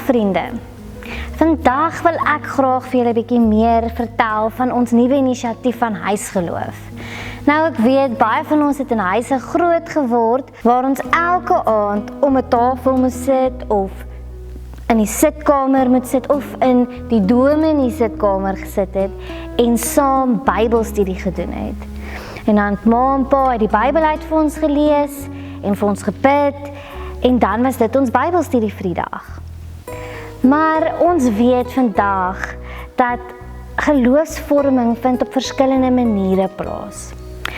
vriende. Vandag wil ek graag vir julle 'n bietjie meer vertel van ons nuwe inisiatief van Huisgeloof. Nou ek weet, baie van ons het in huise groot geword, waar ons elke aand om 'n tafel moet sit, of in die sitkamer moet sit, of in die dome in die sitkamer gesit het, en saam Bybelstudie gedoen het. En dan het ma en pa die Bybel uit vir ons gelees, en vir ons gebid, en dan was dit ons Bybelstudie vir die dag. Maar ons weet vandag dat geloofsvorming vind op verskillende maniere plaas.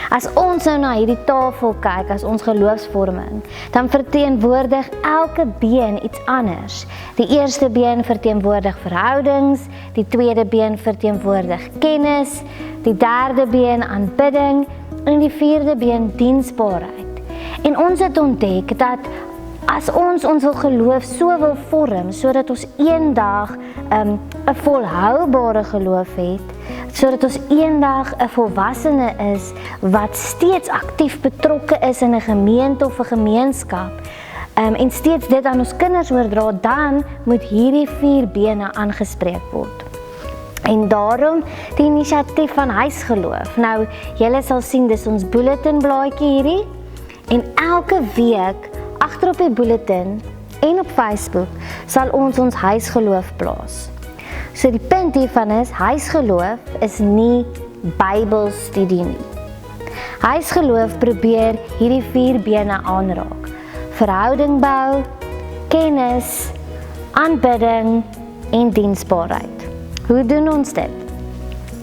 As ons nou na hierdie tafel kyk as ons geloofsvorming, dan verteenwoordig elke been iets anders. Die eerste been verteenwoordig verhoudings, die tweede been verteenwoordig kennis, die derde been aanbidding en die vierde been diensbaarheid. En ons het ontdek dat as ons geloof so wil vorm, sodat ons eendag 'n volhoubare geloof het, sodat ons eendag 'n volwassene is wat steeds aktief betrokke is in 'n gemeente of 'n gemeenskap, en steeds dit aan ons kinders oordra, dan moet hierdie 4 bene aangespreek word. En daarom die inisiatief van Huisgeloof. Nou, julle sal sien, dis ons bulletinblaadjie hierdie, en elke week agter op die bulletin en op Facebook sal ons huisgeloof plaas. So die punt hiervan is, huisgeloof is nie Bybelstudie nie. Huisgeloof probeer hierdie 4 bene aanraak. Verhouding bou, kennis, aanbidding en diensbaarheid. Hoe doen ons dit?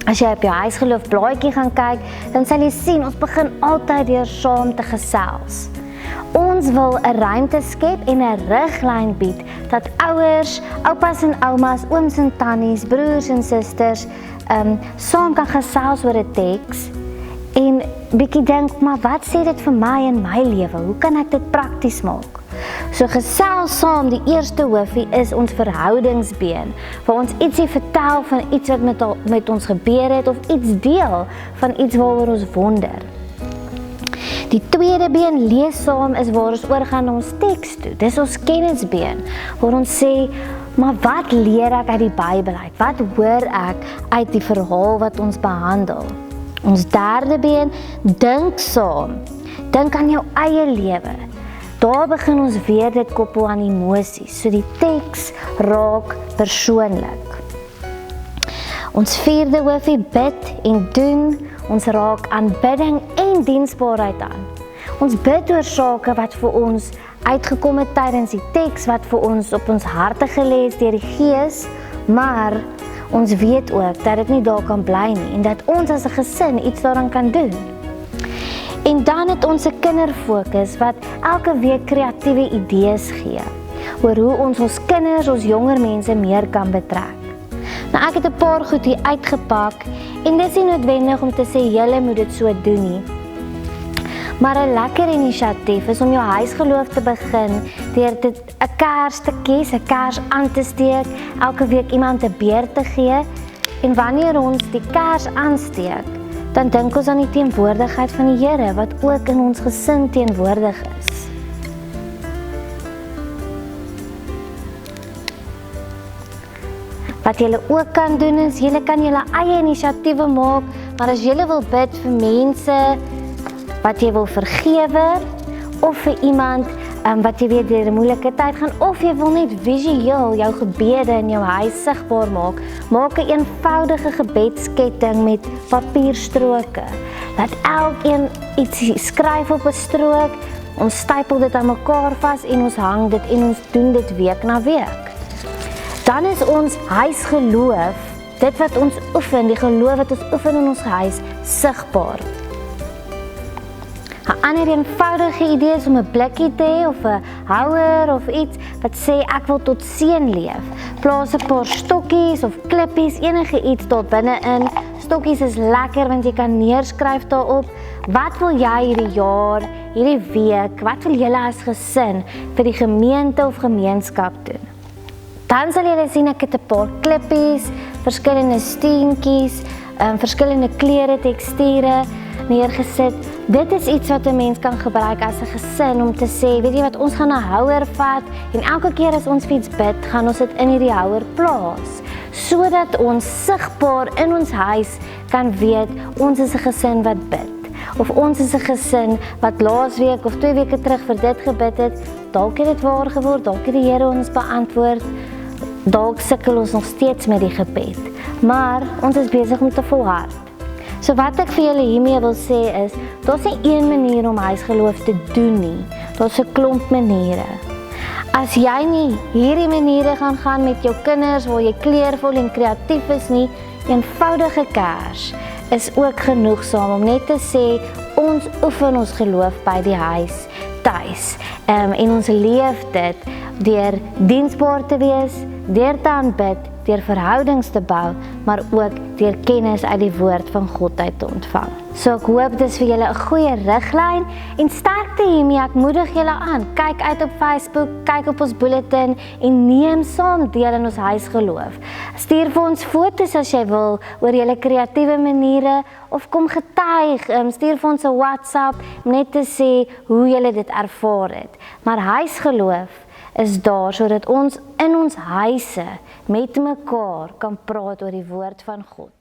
As jy op jou huisgeloof blaadjie gaan kyk, dan sal jy sien, ons begin altyd deur saam te gesels. Ons wil 'n ruimte skep en 'n riglyn bied dat ouers, oupas en oumas, ooms en tannies, broers en susters saam kan gesels oor 'n teks en bietjie dink, maar wat sê dit vir my in my lewe? Hoe kan ek dit prakties maak? So gesels saam, die eerste hoofie is ons verhoudingsbeen, waar ons ietsie vertel van iets wat met ons gebeur het, of iets deel van iets waaroor ons wonder. Die tweede been, lees saam, is waar ons oorgaan na ons teks toe. Dis ons kennisbeen, waar ons sê, maar wat leer ek uit die Bybel uit? Wat hoor ek uit die verhaal wat ons behandel? Ons derde been, dink saam. Dink aan jou eie lewe. Daar begin ons weer dit koppel aan emosies, so die teks raak persoonlik. Ons vierde hoofie, bid en doen. Ons raak aanbidding en diensbaarheid aan. Ons bid oor sake wat vir ons uitgekom het tydens die teks, wat vir ons op ons harte gelê is deur die Gees, maar ons weet ook dat dit nie daar kan bly nie, en dat ons as 'n gesin iets daaraan kan doen. En dan het ons 'n kinderfokus wat elke week kreatiewe idees gee oor hoe ons kinders, ons jonger mense meer kan betrek. Nou, ek het 'n paar goed hier uitgepak, en dit is nie noodwendig om te sê, julle moet dit so doen nie. Maar 'n lekker inisiatief is om jou huisgeloof te begin, deur 'n kers te kies, 'n kers aan te steek, elke week iemand 'n beurt te gee, en wanneer ons die kers aansteek, dan dink ons aan die teenwoordigheid van die Here, wat ook in ons gesin teenwoordig is. Wat julle ook kan doen is, julle kan julle eie inisiatiewe maak, maar as julle wil bid vir mense wat jy wil vergewe, of vir iemand wat jy weet deur 'n moeilike tyd gaan, of jy wil net visueel jou gebede in jou huis sigbaar maak, maak 'n eenvoudige gebedsketting met papierstroke. Laat elkeen iets skryf op 'n strook, ons stypel dit aan mekaar vas en ons hang dit en ons doen dit week na week. Dan is ons huisgeloof, dit wat ons oefen, die geloof wat ons oefen in ons huis, sigbaar. 'n ander eenvoudige idee is om 'n blikkie te hê, of 'n houer of iets wat sê ek wil tot seën leef. Plaas 'n paar stokkies of klippies, enige iets daar binne in. Stokkies is lekker want jy kan neerskryf daarop. Wat wil jy hierdie jaar, hierdie week, wat wil julle as gesin vir die gemeente of gemeenskap doen? Dan sal julle sien ek het 'n paar klippies, verskillende steentjies, verskillende kleure, teksture neergesit. Dit is iets wat 'n mens kan gebruik as 'n gesin om te sê, weet jy wat, ons gaan 'n houer vat en elke keer as ons iets bid, gaan ons dit in hierdie houer plaas, sodat ons sigbaar in ons huis kan weet, ons is 'n gesin wat bid. Of ons is 'n gesin wat laasweek of 2 weke terug vir dit gebid het, dalk het dit waar geword, dalk het die Here ons beantwoord, dalk sukkel ons nog steeds met die gebed, maar ons is besig om te volhard. So wat ek vir julle hiermee wil sê is, daar's nie een manier om huisgeloof te doen nie, daar's 'n klomp maniere. As jy nie hierdie maniere gaan met jou kinders, waar jy kleurvol en kreatief is nie, eenvoudige kers is ook genoegsaam om net te sê, ons oefen ons geloof by die huis, tuis, en ons leef dit deur diensbaar te wees, deur te aanbid, deur verhoudings te bou, maar ook deur kennis uit die woord van God uit te ontvang. So ek hoop dit is vir julle 'n goeie riglyn en sterkte hiermee. Ek moedig julle aan. Kyk uit op Facebook, kyk op ons bulletin en neem saam deel in ons huisgeloof. Stuur vir ons foto's as jy wil oor julle kreatiewe maniere of kom getuig. Stuur vir ons 'n WhatsApp om net te sê hoe julle dit ervaar het. Maar huisgeloof is daar sodat ons in ons huise met mekaar kan praat oor die woord van God.